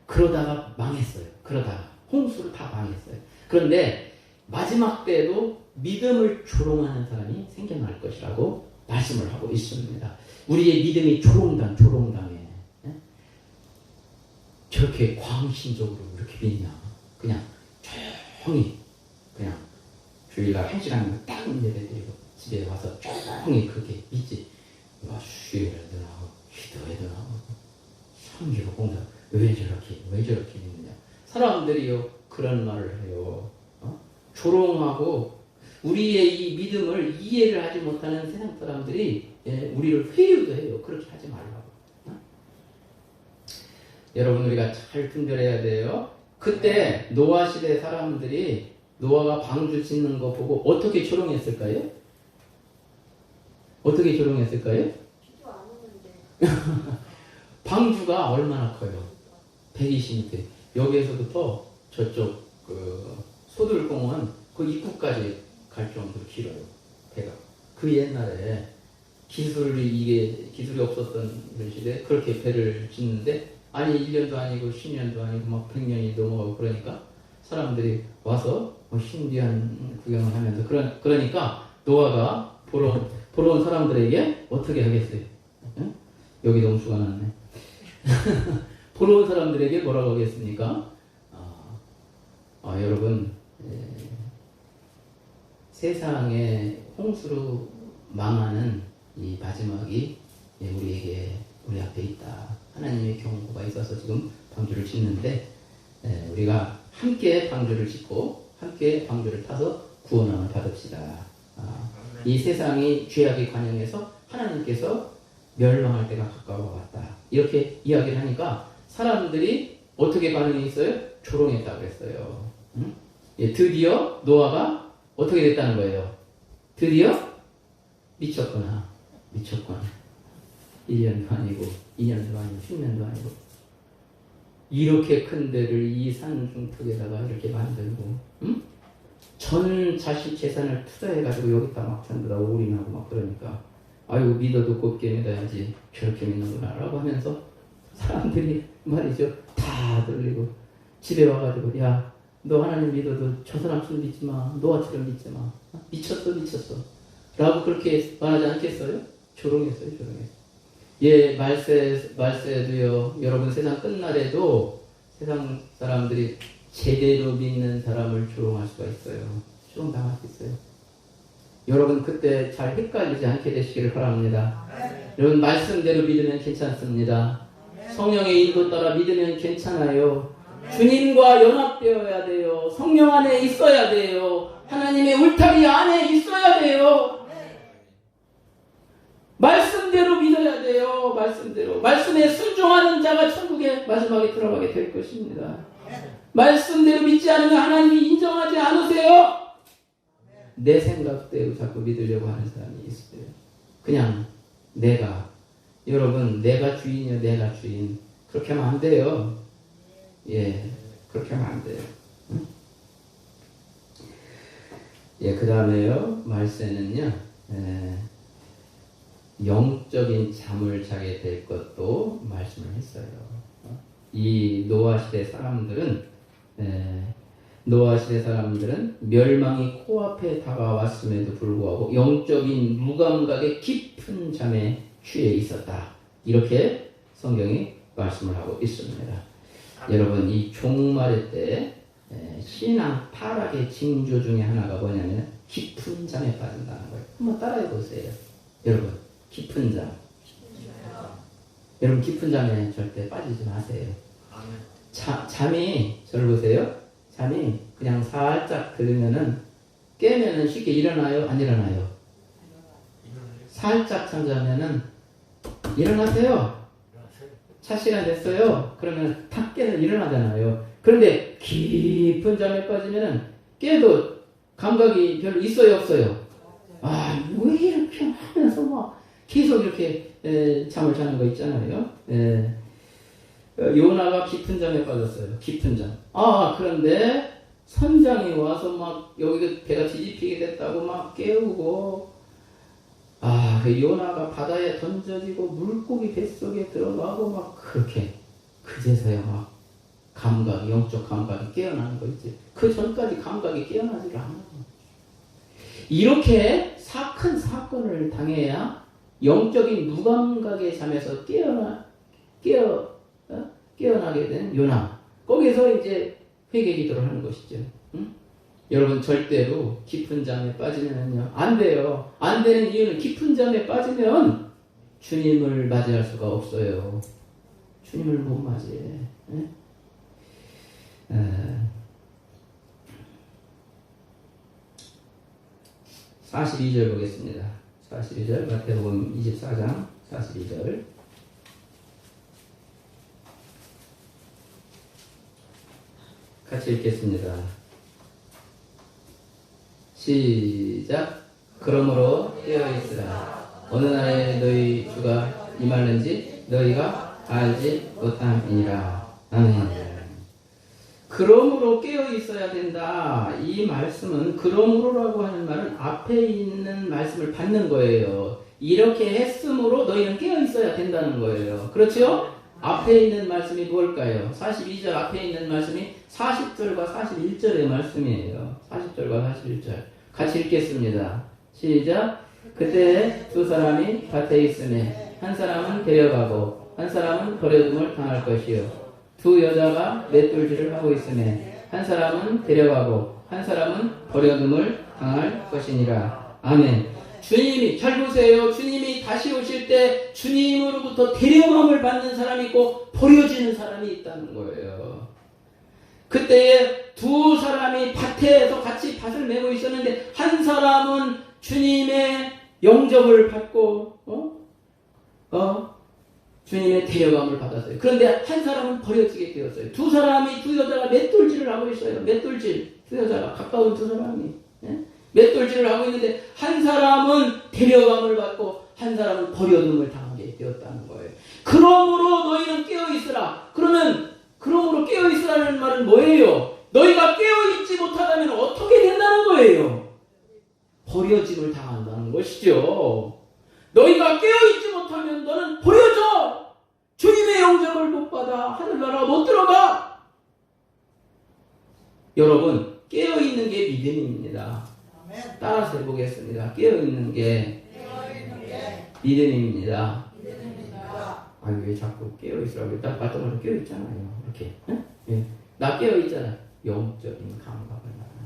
그러다가 망했어요. 그러다가 홍수를 다 망했어요. 그런데 마지막 때에도 믿음을 조롱하는 사람이 생겨날 것이라고 말씀을 하고 있습니다. 우리의 믿음이 조롱당해. 예? 저렇게 광신적으로 이렇게 믿냐? 그냥 조용히 그냥 주일날 1시간 딱 예배드리고 집에 와서 조용히 그렇게 믿지. 쉬어야 되나 기도해야 되나 성기로 공사 왜 저렇게 믿느냐? 사람들이요 그런 말을 해요. 조롱하고 우리의 이 믿음을 이해를 하지 못하는 세상 사람들이 우리를 회유도 해요. 그렇게 하지 말라고. 여러분 우리가 잘 분별해야 돼요. 그때 노아 시대 사람들이 노아가 방주 짓는 거 보고 어떻게 조롱했을까요? 어떻게 조롱했을까요? 비도 안 오는데. 방주가 얼마나 커요? 120m. 여기에서부터 저쪽 소들공원 그 입구까지 갈 정도로 길어요. 배가. 그 옛날에 기술이 없었던 이런 시대에 그렇게 배를 짓는데 아니 1년도 아니고 10년도 아니고 막 100년이 넘어가고 그러니까 사람들이 와서 신비한 구경을 하면서 그러니까 노아가 보러 온 사람들에게 어떻게 하겠어요? 응? 여기 농수가 났네. 보러 온 사람들에게 뭐라고 하겠습니까? 여러분 세상에 홍수로 망하는 이 마지막이 우리 앞에 있다. 하나님의 경고가 있어서 지금 방주를 짓는데 우리가 함께 방주를 짓고 함께 방주를 타서 구원함을 받읍시다. 이 세상이 죄악에 관영해서 하나님께서 멸망할 때가 가까워 왔다. 이렇게 이야기를 하니까 사람들이 어떻게 반응했어요? 조롱했다고 했어요. 응? 예, 드디어 노아가 어떻게 됐다는 거예요? 드디어 미쳤구나. 1년도 아니고 2년도 아니고 10년도 아니고 이렇게 큰 데를 이 산중턱에다가 이렇게 만들고 응? 전 자식 재산을 투자해가지고 여기다 막 전부 다 올인하고 막 그러니까 아이고 믿어도 곱게 믿어야지 저렇게 믿는구나 라고 하면서 사람들이 말이죠 다 들리고 집에 와가지고 야 너 하나님 믿어도 저 사람처럼 믿지 마. 노아처럼 믿지 마. 미쳤어 라고 그렇게 말하지 않겠어요? 조롱했어요. 예, 말세도요 여러분 세상 끝날에도 세상 사람들이 제대로 믿는 사람을 조롱할 수가 있어요. 조롱당할 수 있어요. 여러분 그때 잘 헷갈리지 않게 되시기를 바랍니다. 여러분 말씀대로 믿으면 괜찮습니다. 성령의 인도 따라 믿으면 괜찮아요. 주님과 연합되어야 돼요. 성령 안에 있어야 돼요. 하나님의 울타리 안에 있어야 돼요. 말씀대로 믿어야 돼요. 말씀에 순종하는 자가 천국에 마지막에 들어가게 될 것입니다. 말씀대로 믿지 않으면 하나님이 인정하지 않으세요. 내 생각대로 자꾸 믿으려고 하는 사람이 있어요. 그냥 여러분 내가 주인이요 내가 주인 그렇게 하면 안 돼요. 예, 그렇게 하면 안 돼요. 응? 예, 그 다음에요 말세는요 영적인 잠을 자게 될 것도 말씀을 했어요. 이 노아 시대 사람들은 노아 시대 사람들은 멸망이 코앞에 다가왔음에도 불구하고 영적인 무감각의 깊은 잠에 취해 있었다. 이렇게 성경이 말씀을 하고 있습니다. 여러분, 이 종말의 때 신앙 타락의 징조 중에 하나가 뭐냐면 깊은 잠에 빠진다는 거예요. 한번 따라해 보세요. 여러분, 깊은 잠. 여러분, 깊은 잠에 절대 빠지지 마세요. 잠이, 저를 보세요. 잠이 그냥 살짝 들으면은 깨면은 쉽게 일어나요? 안 일어나요? 살짝 잠자면은 일어나세요. 차 시간 됐어요. 그러면 탁 깨면 일어나잖아요. 그런데 깊은 잠에 빠지면은 깨도 감각이 별로 있어요, 없어요? 아, 왜 이렇게 하면서 막 계속 이렇게 잠을 자는 거 있잖아요. 요나가 깊은 잠에 빠졌어요. 깊은 잠. 그런데 선장이 와서 막 여기 배가 뒤집히게 됐다고 막 깨우고, 그 요나가 바다에 던져지고 물고기 뱃속에 들어가고 막 그렇게 그제서야 막 감각이, 영적 감각이 깨어나는 거 있지. 그 전까지 감각이 깨어나지를 않아요. 이렇게 큰 사건을 당해야 영적인 무감각의 잠에서 깨어나게 된 요나. 거기서 이제 회개 기도를 하는 것이죠. 응? 여러분, 절대로 깊은 잠에 빠지면요 안 돼요. 안 되는 이유는 깊은 잠에 빠지면 주님을 맞이할 수가 없어요. 주님을 못 맞이해. 42절 보겠습니다. 42절, 마태복음 24장 42절. 같이 읽겠습니다. 시작. 그러므로 깨어있으라. 어느 날에 너희 주가 임하는지 너희가 알지 못함이니라. 아멘. 그러므로 깨어 있어야 된다. 이 말씀은 그러므로라고 하는 말은 앞에 있는 말씀을 받는 거예요. 이렇게 했으므로 너희는 깨어 있어야 된다는 거예요. 그렇죠? 앞에 있는 말씀이 뭘까요? 42절 앞에 있는 말씀이 40절과 41절의 말씀이에요. 40절과 41절. 같이 읽겠습니다. 시작. 그때 두 사람이 밭에 있으매 한 사람은 데려가고 한 사람은 버려둠을 당할 것이요. 두 여자가 맷돌질을 하고 있으매 한 사람은 데려가고 한 사람은 버려둠을 당할 것이니라. 아멘. 주님이, 잘 보세요. 주님이 다시 오실 때 주님으로부터 데려감을 받는 사람이 있고 버려지는 사람이 있다는 거예요. 그때에 두 사람이 밭에서 같이 밭을 메고 있었는데 한 사람은 주님의 영접을 받고 주님의 데려감을 받았어요. 그런데 한 사람은 버려지게 되었어요. 두 여자가 맷돌질을 하고 있어요. 맷돌질. 두 여자가, 가까운 두 사람이 맷돌질을 하고 있는데 한 사람은 데려감을 받고 한 사람은 버려둠을 당하게 되었다는 거예요. 그러므로 너희는 깨어있으라. 그러므로 깨어있으라는 말은 뭐예요? 너희가 깨어있지 못하다면 어떻게 된다는 거예요? 버려짐을 당한다는 것이죠. 너희가 깨어있지 못하면 너는 버려져. 주님의 영접을 못 받아 하늘나라 못 들어가. 여러분, 깨어있는 게 믿음입니다. 따라서 해보겠습니다. 깨어있는 게 믿음입니다. 아니, 왜 자꾸 깨어있으라고. 딱 맞다마자 깨어있잖아요. 이렇게. 예. 나 깨어있잖아. 영적인 감각을 말하는.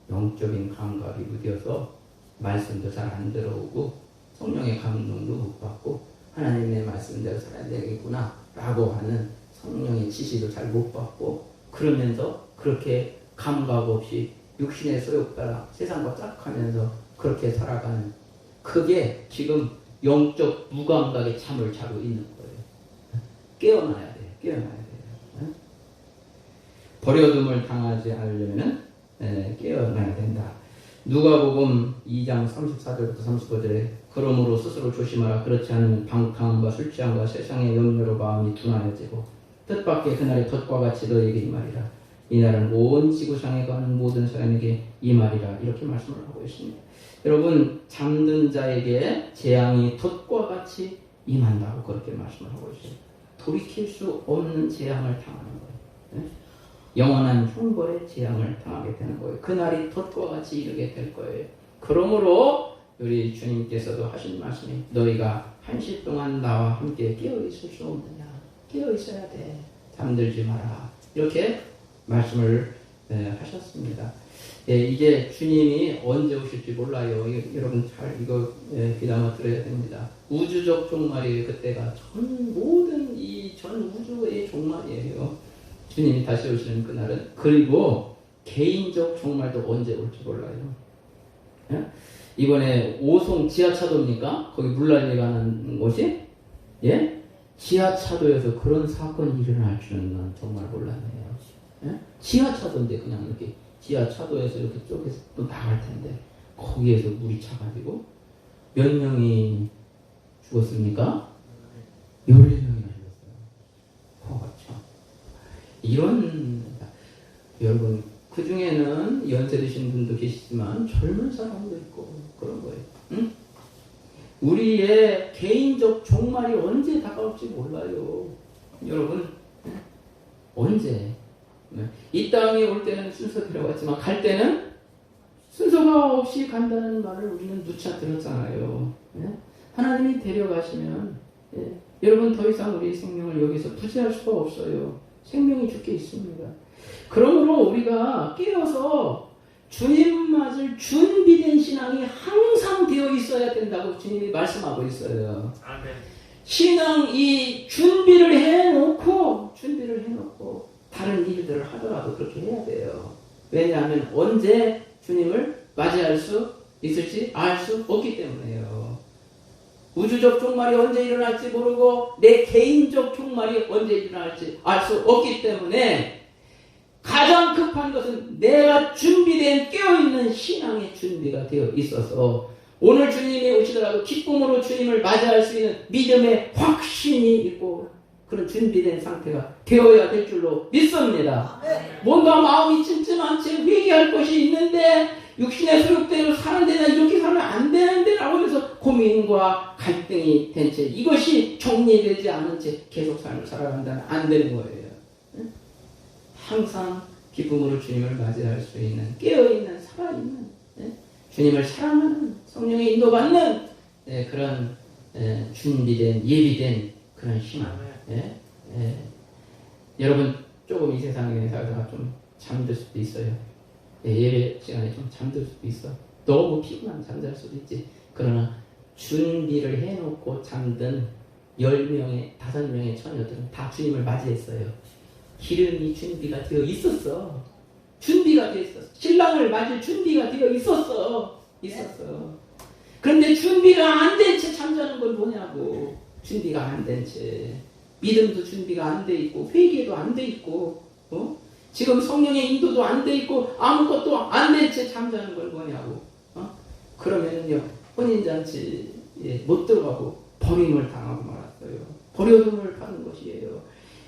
영적인 감각이 무뎌서 말씀도 잘 안 들어오고 성령의 감동도 못 받고 하나님의 말씀대로 살아야 되겠구나 라고 하는 성령의 지시도 잘 못 받고 그러면서 그렇게 감각 없이 육신의 소욕 따라 세상과 짝하면서 그렇게 살아가는, 그게 지금 영적 무감각의 잠을 자고 있는 거예요. 깨어나야 돼요. 깨어나야 돼요. 버려둠을 당하지 않으려면 깨어나야 된다. 누가복음 2장 34절부터 35절에 그러므로 스스로 조심하라. 그렇지 않으면 방탕함과 술 취함과 세상의 염려로 마음이 둔하여지고 뜻밖의 그날의 덫과 같이 너에게 이 말이라. 이 날은 온 지구상에 가는 모든 사람에게 이 말이라. 이렇게 말씀을 하고 있습니다. 여러분, 잠든 자에게 재앙이 덫과 같이 임한다고 그렇게 말씀을 하고 있습니다. 돌이킬 수 없는 재앙을 당하는 거예요. 예? 영원한 형벌의 재앙을 당하게 되는 거예요. 그날이 덫과 같이 이르게 될 거예요. 그러므로 우리 주님께서도 하신 말씀이 너희가 한시 동안 나와 함께 깨어 있을 수 없느냐. 깨어 있어야 돼. 잠들지 마라. 이렇게 말씀을 하셨습니다. 이게 주님이 언제 오실지 몰라요. 여러분 잘 이거 귀담아 들어야 됩니다. 우주적 종말이에요. 그때가 모든 이 전 우주의 종말이에요. 주님이 다시 오시는 그날은. 그리고 개인적 종말도 언제 올지 몰라요. 예? 이번에 오송 지하차도입니까? 거기 물난리가 난 곳이? 예? 지하차도에서 그런 사건이 일어날 줄은 난 정말 몰랐네요. 예? 지하차도인데 그냥 이렇게 지하차도에서 이렇게 쪼개서 또 나갈 텐데 거기에서 물이 차가지고 몇 명이 죽었습니까? 14명이나 죽었어요. 그렇죠. 이런 여러분 그 중에는 연세 드신 분도 계시지만 젊은 사람도 있고 그런 거예요. 응? 우리의 개인적 종말이 언제 다가올지 몰라요. 여러분 언제? 이 땅에 올 때는 순서대로 왔지만 갈 때는 순서가 없이 간다는 말을 우리는 누차 들었잖아요. 하나님이 데려가시면 여러분 더 이상 우리 생명을 여기서 부지할 수가 없어요. 생명이 죽게 있습니다. 그러므로 우리가 깨어서 주님 맞을 준비된 신앙이 항상 되어 있어야 된다고 주님이 말씀하고 있어요. 아멘. 신앙 이 준비를 해놓고 다른 일들을 하더라도 그렇게 해야 돼요. 왜냐하면 언제 주님을 맞이할 수 있을지 알 수 없기 때문에요. 우주적 종말이 언제 일어날지 모르고 내 개인적 종말이 언제 일어날지 알 수 없기 때문에 가장 급한 것은 내가 준비된 깨어있는 신앙의 준비가 되어 있어서 오늘 주님이 오시더라도 기쁨으로 주님을 맞이할 수 있는 믿음의 확신이 있고 그런 준비된 상태가 되어야 될 줄로 믿습니다. 뭔가 마음이 찜찜한 채 회개할 것이 있는데 육신의 소욕대로 사는데 이렇게 살면 안 되는데 라고 해서 고민과 갈등이 된 채 이것이 정리되지 않은 채 계속 삶을 살아간다면 안 되는 거예요. 항상 기쁨으로 주님을 맞이할 수 있는 깨어있는 살아있는 주님을 사랑하는 성령의 인도받는 그런 준비된 예비된 그런 희망. 여러분 조금 이 세상에 살다가 좀 잠들 수도 있어요. 예배 시간에 좀 잠들 수도 있어. 너무 피곤하면 잠잘 수도 있지. 그러나 준비를 해놓고 잠든 10명의 5명의 처녀들은 다 주님을 맞이했어요. 기름이 준비가 되어 있었어. 준비가 되어 있었어. 신랑을 맞을 준비가 되어 있었어. 그런데 준비가 안 된 채 잠자는 건 뭐냐고. 준비가 안 된 채. 믿음도 준비가 안 돼 있고 회개도 안 돼 있고 지금 성령의 인도도 안 돼 있고 아무것도 안 된 채 잠자는 걸 뭐냐고. 그러면은요 혼인잔치에 못 들어가고 버림을 당하고 말았어요. 버려둠을 받는 것이에요.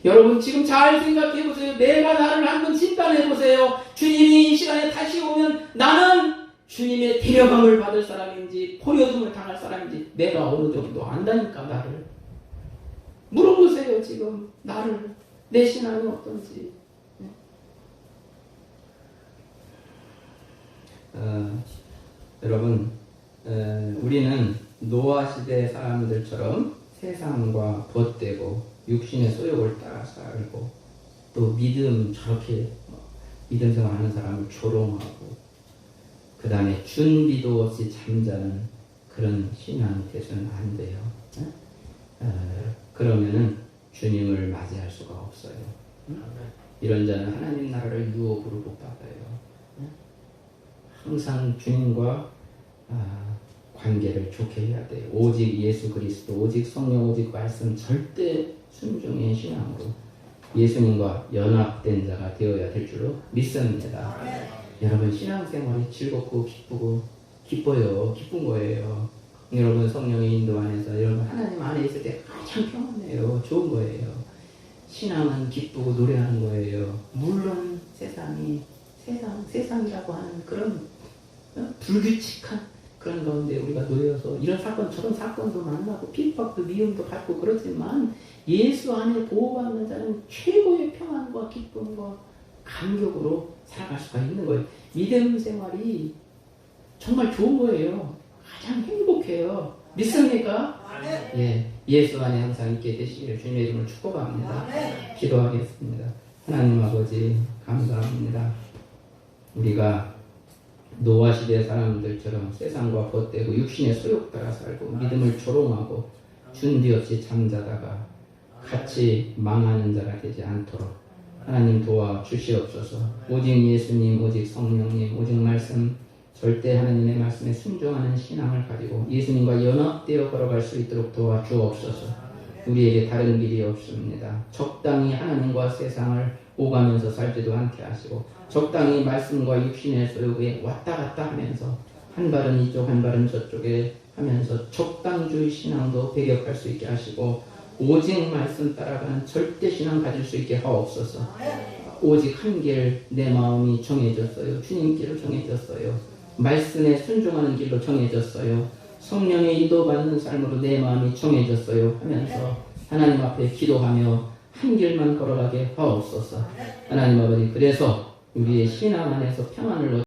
여러분 지금 잘 생각해 보세요. 내가 나를 한번 진단해 보세요. 주님이 이 시간에 다시 오면 나는 주님의 데려감을 받을 사람인지 버려둠을 당할 사람인지 내가 어느 정도 안다니까. 나를 물어보세요. 지금 나를 내 신앙이 어떤지. 여러분 우리는 노아 시대 사람들처럼 세상과 벗되고 육신의 소욕을 따라 살고 또 믿음 저렇게 믿음 생활하는 사람을 조롱하고 그 다음에 준비도 없이 잠자는 그런 신앙이 되서는 안 돼요. 그러면은 주님을 맞이할 수가 없어요. 이런 자는 하나님 나라를 유혹으로 못 받아요. 항상 주님과 관계를 좋게 해야 돼요. 오직 예수 그리스도, 오직 성령, 오직 말씀 절대 순종의 신앙으로 예수님과 연합된 자가 되어야 될 줄로 믿습니다. 여러분 신앙생활이 즐겁고 기쁘고 기뻐요. 기쁜 거예요. 여러분 성령의 인도 안에서 여러분 하나님 안에 있을 때 가장 평안해요. 좋은 거예요. 신앙은 기쁘고 노래하는 거예요. 물론 세상이라고 하는 그런 불규칙한 그런 가운데 우리가 놓여서 이런 사건 저런 사건도 만나고 핍박도 미움도 받고 그렇지만 예수 안에 보호받는 자는 최고의 평안과 기쁨과 감격으로 살아갈 수가 있는 거예요. 믿음 생활이 정말 좋은 거예요. 가장 행복해요. 믿습니까? 예, 예수 안에 항상 있게 되시기를 주님의 이름으로 축복합니다. 기도하겠습니다. 하나님 아버지 감사합니다. 우리가 노아 시대 사람들처럼 세상과 벗대고 육신의 소욕 따라 살고 믿음을 조롱하고 준비 없이 잠자다가 같이 망하는 자가 되지 않도록 하나님 도와 주시옵소서. 오직 예수님, 오직 성령님, 오직 말씀, 절대 하나님의 말씀에 순종하는 신앙을 가지고 예수님과 연합되어 걸어갈 수 있도록 도와 주옵소서. 우리에게 다른 길이 없습니다. 적당히 하나님과 세상을 오가면서 살지도 않게 하시고 적당히 말씀과 육신의 소욕에 왔다 갔다 하면서 한 발은 이쪽 한 발은 저쪽에 하면서 적당주의 신앙도 배격할 수 있게 하시고 오직 말씀 따라가는 절대 신앙 가질 수 있게 하옵소서. 오직 한 길 내 마음이 정해졌어요. 주님께로 정해졌어요. 말씀에 순종하는 길로 정해졌어요. 성령의 인도받는 삶으로 내 마음이 정해졌어요 하면서 하나님 앞에 기도하며 한 길만 걸어가게 하옵소서. 하나님 아버지, 그래서 우리의 신앙 안에서 평안을